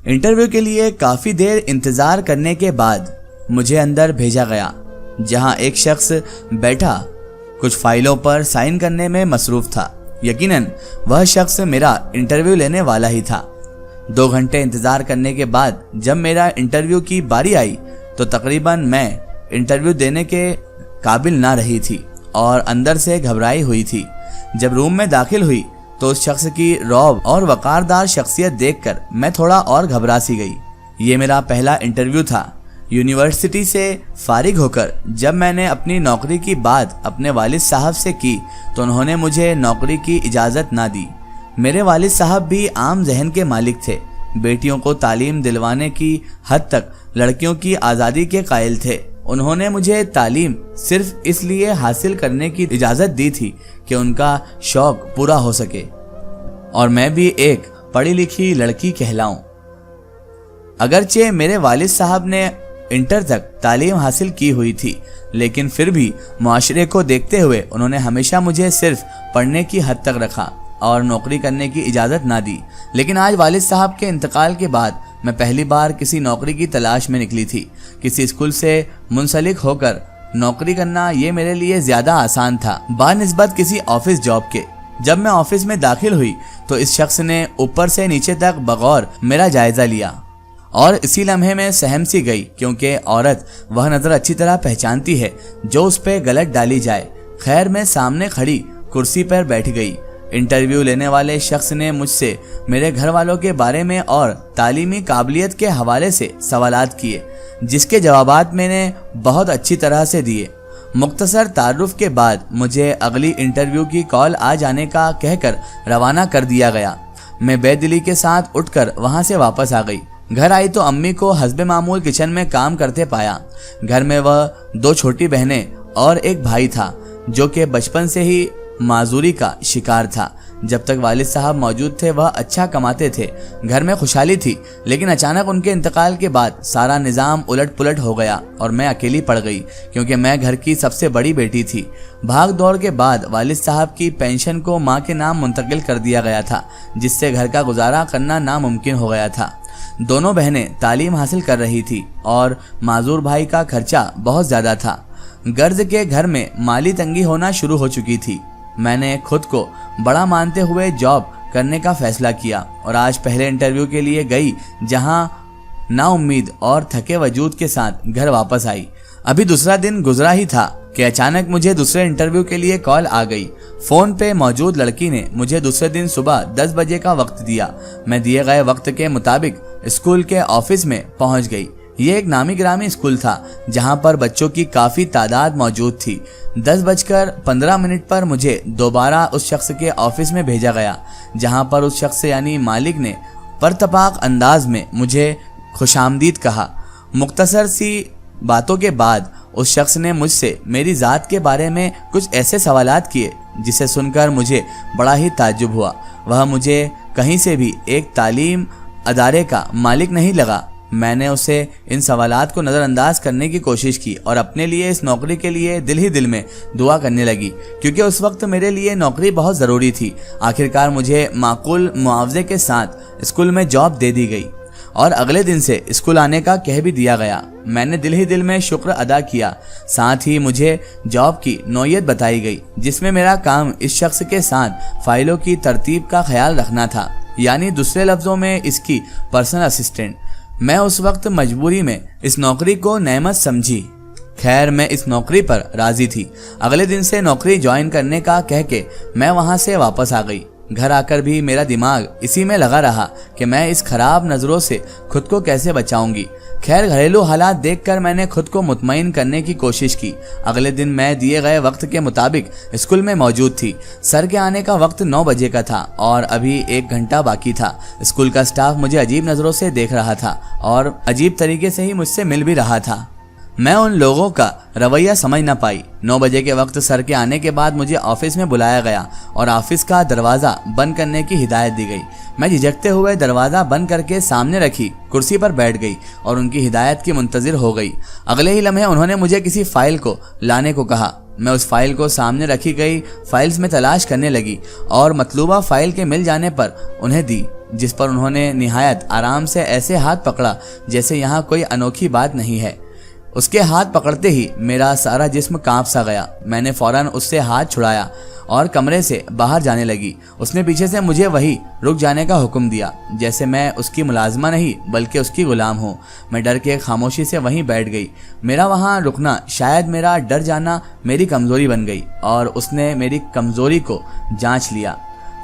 Interview کے لیے کافی دیر انتظار کرنے کے بعد مجھے اندر بھیجا گیا، جہاں ایک شخص بیٹھا کچھ فائلوں پر سائن کرنے میں مصروف تھا۔ یقیناً وہ شخص میرا انٹرویو لینے والا ہی تھا۔ 2 گھنٹے انتظار کرنے کے بعد جب میرا انٹرویو کی باری آئی تو تقریباً میں انٹرویو دینے کے قابل نہ رہی تھی اور اندر سے گھبرائی ہوئی تھی۔ جب روم میں داخل ہوئی تو اس شخص کی رعب اور وقاردار شخصیت دیکھ کر میں تھوڑا اور گھبرا سی گئی۔ یہ میرا پہلا انٹرویو تھا۔ یونیورسٹی سے فارغ ہو کر جب میں نے اپنی نوکری کی بات اپنے والد صاحب سے کی تو انہوں نے مجھے نوکری کی اجازت نہ دی۔ میرے والد صاحب بھی عام ذہن کے مالک تھے، بیٹیوں کو تعلیم دلوانے کی حد تک لڑکیوں کی آزادی کے قائل تھے۔ انہوں نے مجھے تعلیم صرف اس لیے حاصل کرنے کی اجازت دی تھی کہ ان کا شوق پورا ہو سکے اور میں بھی ایک پڑھی لکھی لڑکی کہلاؤں۔ اگرچہ میرے والد صاحب نے انٹر تک تعلیم حاصل کی ہوئی تھی، لیکن پھر بھی معاشرے کو دیکھتے ہوئے انہوں نے ہمیشہ مجھے صرف پڑھنے کی حد تک رکھا اور نوکری کرنے کی اجازت نہ دی۔ لیکن آج والد صاحب کے انتقال کے بعد میں پہلی بار کسی نوکری کی تلاش میں نکلی تھی۔ کسی اسکول سے منسلک ہو کر نوکری کرنا یہ میرے لیے زیادہ آسان تھا بنسبت کسی آفس جاب کے۔ جب میں آفس میں داخل ہوئی تو اس شخص نے اوپر سے نیچے تک بغور میرا جائزہ لیا اور اسی لمحے میں سہم سی گئی، کیونکہ عورت وہ نظر اچھی طرح پہچانتی ہے جو اس پہ غلط ڈالی جائے۔ خیر میں سامنے کھڑی کرسی پر بیٹھ گئی۔ انٹرویو لینے والے شخص نے مجھ سے میرے گھر والوں کے بارے میں اور تعلیمی قابلیت کے حوالے سے سوالات کیے، جس کے جوابات میں نے بہت اچھی طرح سے دیے۔ مختصر تعارف کے بعد مجھے اگلی انٹرویو کی کال آ جانے کا کہہ کر روانہ کر دیا گیا۔ میں بے دلی کے ساتھ اٹھ کر وہاں سے واپس آ گئی۔ گھر آئی تو امی کو حسب معمول کچن میں کام کرتے پایا۔ گھر میں وہ 2 چھوٹی بہنیں اور ایک بھائی تھا جو کہ بچپن سے ہی معذوری کا شکار تھا۔ جب تک والد صاحب موجود تھے وہ اچھا کماتے تھے، گھر میں خوشحالی تھی، لیکن اچانک ان کے انتقال کے بعد سارا نظام الٹ پلٹ ہو گیا اور میں اکیلی پڑ گئی، کیونکہ میں گھر کی سب سے بڑی بیٹی تھی۔ بھاگ دوڑ کے بعد والد صاحب کی پینشن کو ماں کے نام منتقل کر دیا گیا تھا، جس سے گھر کا گزارا کرنا ناممکن ہو گیا تھا۔ دونوں بہنیں تعلیم حاصل کر رہی تھی اور معذور بھائی کا خرچہ بہت زیادہ تھا۔ غرض کے گھر میں مالی تنگی ہونا شروع ہو چکی تھی۔ میں نے خود کو بڑا مانتے ہوئے جاب کرنے کا فیصلہ کیا اور آج پہلے انٹرویو کے لیے گئی، جہاں نا امید اور تھکے وجود کے ساتھ گھر واپس آئی۔ ابھی دوسرا دن گزرا ہی تھا کہ اچانک مجھے دوسرے انٹرویو کے لیے کال آ گئی۔ فون پہ موجود لڑکی نے مجھے دوسرے دن صبح 10 بجے کا وقت دیا۔ میں دیے گئے وقت کے مطابق اسکول کے آفس میں پہنچ گئی۔ یہ ایک نامی گرامی اسکول تھا جہاں پر بچوں کی کافی تعداد موجود تھی۔ 10:15 پر مجھے دوبارہ اس شخص کے آفس میں بھیجا گیا، جہاں پر اس شخص یعنی مالک نے پرتپاک انداز میں مجھے خوش آمدید کہا۔ مختصر سی باتوں کے بعد اس شخص نے مجھ سے میری ذات کے بارے میں کچھ ایسے سوالات کیے جسے سن کر مجھے بڑا ہی تعجب ہوا۔ وہ مجھے کہیں سے بھی ایک تعلیم ادارے کا مالک نہیں لگا۔ میں نے اسے ان سوالات کو نظر انداز کرنے کی کوشش کی اور اپنے لیے اس نوکری کے لیے دل ہی دل میں دعا کرنے لگی، کیونکہ اس وقت میرے لیے نوکری بہت ضروری تھی۔ آخرکار مجھے معقول معاوضے کے ساتھ اسکول میں جاب دے دی گئی اور اگلے دن سے اسکول آنے کا کہہ بھی دیا گیا۔ میں نے دل ہی دل میں شکر ادا کیا۔ ساتھ ہی مجھے جاب کی نوعیت بتائی گئی، جس میں میرا کام اس شخص کے ساتھ فائلوں کی ترتیب کا خیال رکھنا تھا، یعنی دوسرے لفظوں میں اس کی پرسنل اسسٹنٹ۔ میں اس وقت مجبوری میں اس نوکری کو نعمت سمجھی۔ خیر میں اس نوکری پر راضی تھی۔ اگلے دن سے نوکری جوائن کرنے کا کہہ کے میں وہاں سے واپس آ گئی۔ گھر آ کر بھی میرا دماغ اسی میں لگا رہا کہ میں اس خراب نظروں سے خود کو کیسے بچاؤں گی۔ خیر گھریلو حالات دیکھ کر میں نے خود کو مطمئن کرنے کی کوشش کی۔ اگلے دن میں دیے گئے وقت کے مطابق اسکول میں موجود تھی۔ سر کے آنے کا وقت 9 بجے کا تھا اور ابھی 1 گھنٹہ باقی تھا۔ اسکول کا سٹاف مجھے عجیب نظروں سے دیکھ رہا تھا اور عجیب طریقے سے ہی مجھ سے مل بھی رہا تھا۔ میں ان لوگوں کا رویہ سمجھ نہ پائی۔ 9 بجے کے وقت سر کے آنے کے بعد مجھے آفس میں بلایا گیا اور آفس کا دروازہ بند کرنے کی ہدایت دی گئی۔ میں جھجکتے ہوئے دروازہ بند کر کے سامنے رکھی کرسی پر بیٹھ گئی اور ان کی ہدایت کی منتظر ہو گئی۔ اگلے ہی لمحے انہوں نے مجھے کسی فائل کو لانے کو کہا۔ میں اس فائل کو سامنے رکھی گئی فائلز میں تلاش کرنے لگی اور مطلوبہ فائل کے مل جانے پر انہیں دی۔ जिस पर उन्होंने निहायत आराम से ऐसे हाथ पकड़ा जैसे यहाँ कोई अनोखी बात नहीं है। उसके हाथ पकड़ते ही मेरा सारा जिस्म कांप सा गया। मैंने फौरन उससे हाथ छुड़ाया और कमरे से बाहर जाने लगी। उसने पीछे से मुझे वहीं रुक जाने का हुक्म दिया, जैसे मैं उसकी मुलाजमा नहीं बल्कि उसकी गुलाम हूँ। मैं डर के खामोशी से वहीं बैठ गई। मेरा वहाँ रुकना, शायद मेरा डर जाना मेरी कमज़ोरी बन गई और उसने मेरी कमज़ोरी को जांच लिया।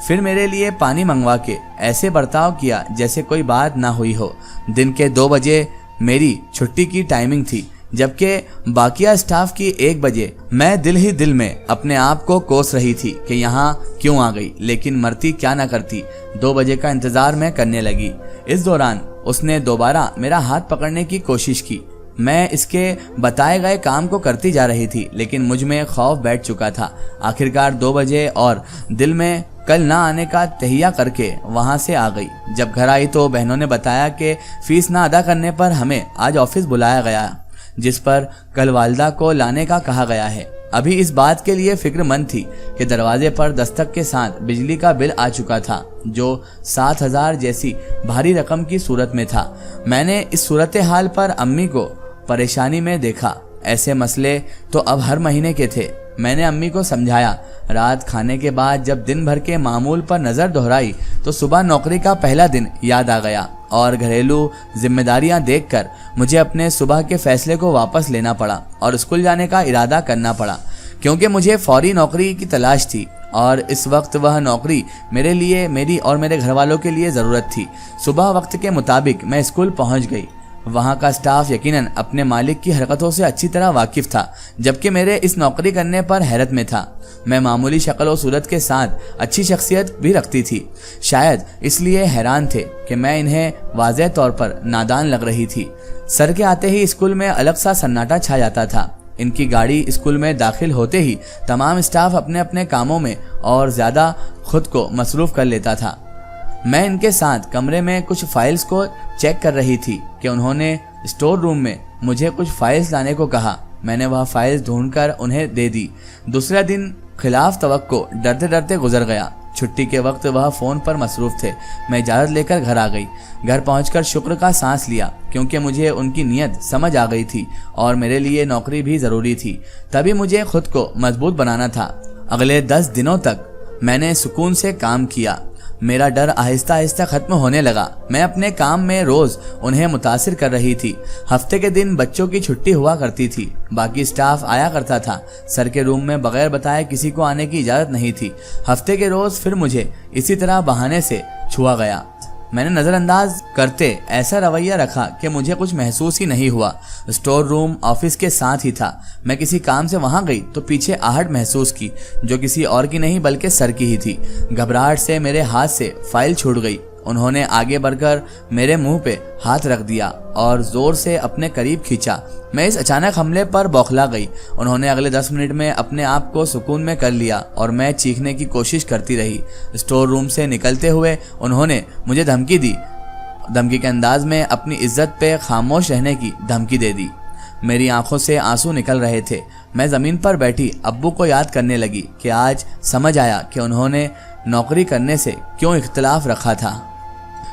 फिर मेरे लिए पानी मंगवा के ऐसे बर्ताव किया जैसे कोई बात ना हुई हो। दिन के 2 बजे मेरी छुट्टी की टाइमिंग थी, जबकि बाकिया स्टाफ की 1 बजे। मैं दिल ही दिल में अपने आप को कोस रही थी कि यहाँ क्यों आ गई, लेकिन मरती क्या ना करती। 2 बजे का इंतजार मैं करने लगी। इस दौरान उसने दोबारा मेरा हाथ पकड़ने की कोशिश की। मैं इसके बताए गए काम को करती जा रही थी, लेकिन मुझ में खौफ बैठ चुका था। आखिरकार 2 बजे और दिल में कल ना आने का तहिया करके वहाँ से आ गई। जब घर आई तो बहनों ने बताया कि फीस ना अदा करने पर हमें आज ऑफिस बुलाया गया, जिस पर कल वालिदा को लाने का कहा गया है। अभी इस बात के लिए फिक्रमंद थी कि दरवाजे पर दस्तक के साथ बिजली का बिल आ चुका था, जो 7,000 जैसी भारी रकम की सूरत में था। मैंने इस सूरत हाल पर अम्मी को परेशानी में देखा। ऐसे मसले तो अब हर महीने के थे। मैंने अम्मी को समझाया। रात खाने के बाद जब दिन भर के मामूल पर नज़र दोहराई तो सुबह नौकरी का पहला दिन याद आ गया और घरेलू जिम्मेदारियां देखकर मुझे अपने सुबह के फैसले को वापस लेना पड़ा और स्कूल जाने का इरादा करना पड़ा, क्योंकि मुझे फौरी नौकरी की तलाश थी और इस वक्त वह नौकरी मेरे लिए, मेरी और मेरे घर वालों के लिए ज़रूरत थी। सुबह वक्त के मुताबिक मैं स्कूल पहुंच गई। वहाँ का स्टाफ यकीनन अपने मालिक की हरकतों से अच्छी तरह वाकिफ था, जबकि मेरे इस नौकरी करने पर हैरत में था। मैं मामूली शक्ल और सूरत के साथ अच्छी शख्सियत भी रखती थी। शायद इसलिए हैरान थे कि मैं इन्हें वाज़ेह तौर पर नादान लग रही थी। सर के आते ही स्कूल में अलग सा सन्नाटा छा जाता था। इनकी गाड़ी स्कूल में दाखिल होते ही तमाम स्टाफ अपने अपने कामों में और ज़्यादा खुद को मसरूफ़ कर लेता था। मैं इनके साथ कमरे में कुछ फाइल्स को चेक कर रही थी कि उन्होंने स्टोर रूम में मुझे कुछ फाइल्स लाने को कहा। मैंने वह फाइल्स ढूंढकर उन्हें दे दी। दूसरा दिन खिलाफ तवक्को डरते डरते गुजर गया। छुट्टी के वक्त वह फ़ोन पर मसरूफ़ थे। मैं इजाज़त लेकर घर आ गई। घर पहुंचकर शुक्र का सांस लिया, क्योंकि मुझे उनकी नीयत समझ आ गई थी और मेरे लिए नौकरी भी ज़रूरी थी। तभी मुझे खुद को मजबूत बनाना था। अगले 10 दिनों तक मैंने सुकून से काम किया। मेरा डर आहिस्ता आहिस्ता ख़त्म होने लगा। मैं अपने काम में रोज़ उन्हें मुतासिर कर रही थी। हफ्ते के दिन बच्चों की छुट्टी हुआ करती थी। बाकी स्टाफ आया करता था। सर के रूम में बगैर बताए किसी को आने की इजाज़त नहीं थी। हफ्ते के रोज़ फिर मुझे इसी तरह बहाने से छुआ गया। मैंने नज़रअंदाज करते ऐसा रवैया रखा कि मुझे कुछ महसूस ही नहीं हुआ। स्टोर रूम ऑफिस के साथ ही था। मैं किसी काम से वहां गई तो पीछे आहट महसूस की, जो किसी और की नहीं बल्कि सर की ही थी। घबराहट से मेरे हाथ से फाइल छूट गई। उन्होंने आगे बढ़कर मेरे मुंह पे हाथ रख दिया और जोर से अपने करीब खींचा। मैं इस अचानक हमले पर बौखला गई। उन्होंने अगले 10 मिनट में अपने आप को सुकून में कर लिया और मैं चीखने की कोशिश करती रही। स्टोर रूम से निकलते हुए उन्होंने मुझे धमकी दी। धमकी के अंदाज में अपनी इज्जत पे खामोश रहने की धमकी दे दी। मेरी आंखों से आंसू निकल रहे थे। मैं ज़मीन पर बैठी अब्बू को याद करने लगी कि आज समझ आया कि उन्होंने नौकरी करने से क्यों इख्तिलाफ रखा था।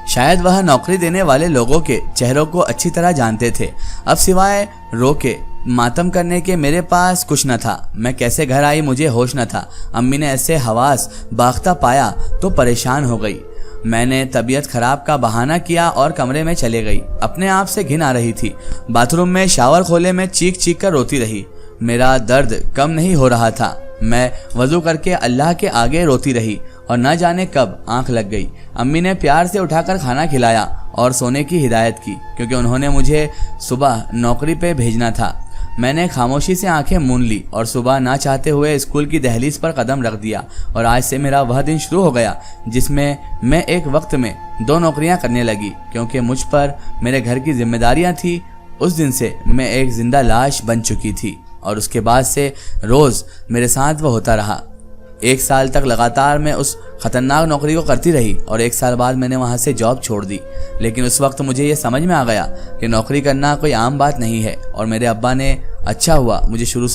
शायद वह नौकरी देने वाले लोगों के चेहरों को अच्छी तरह जानते थे। अब सिवाय रो के मातम करने के मेरे पास कुछ न था। मैं कैसे घर आई मुझे होश न था। अम्मी ने ऐसे हवास बाख्ता पाया तो परेशान हो गई। मैंने तबीयत खराब का बहाना किया और कमरे में चले गई। अपने आप से घिन आ रही थी। बाथरूम में शावर खोले में चीख चीख कर रोती रही। मेरा दर्द कम नहीं हो रहा था। मैं वजू करके अल्लाह के आगे रोती रही और न जाने कब आंख लग गई। अम्मी ने प्यार से उठाकर खाना खिलाया और सोने की हिदायत की, क्योंकि उन्होंने मुझे सुबह नौकरी पे भेजना था। मैंने खामोशी से आंखें मूंद ली और सुबह ना चाहते हुए स्कूल की दहलीज पर कदम रख दिया। और आज से मेरा वह दिन शुरू हो गया जिसमें मैं एक वक्त में 2 नौकरियां करने लगी, क्योंकि मुझ पर मेरे घर की जिम्मेदारियां थी। उस दिन से मैं एक जिंदा लाश बन चुकी थी और उसके बाद से रोज़ मेरे साथ वो होता रहा। 1 साल तक लगातार मैं उस खतरनाक नौकरी को करती रही और 1 साल बाद मैंने वहाँ से जॉब छोड़ दी। लेकिन उस वक्त मुझे ये समझ में आ गया कि नौकरी करना कोई आम बात नहीं है और मेरे अब्बा ने अच्छा हुआ मुझे शुरू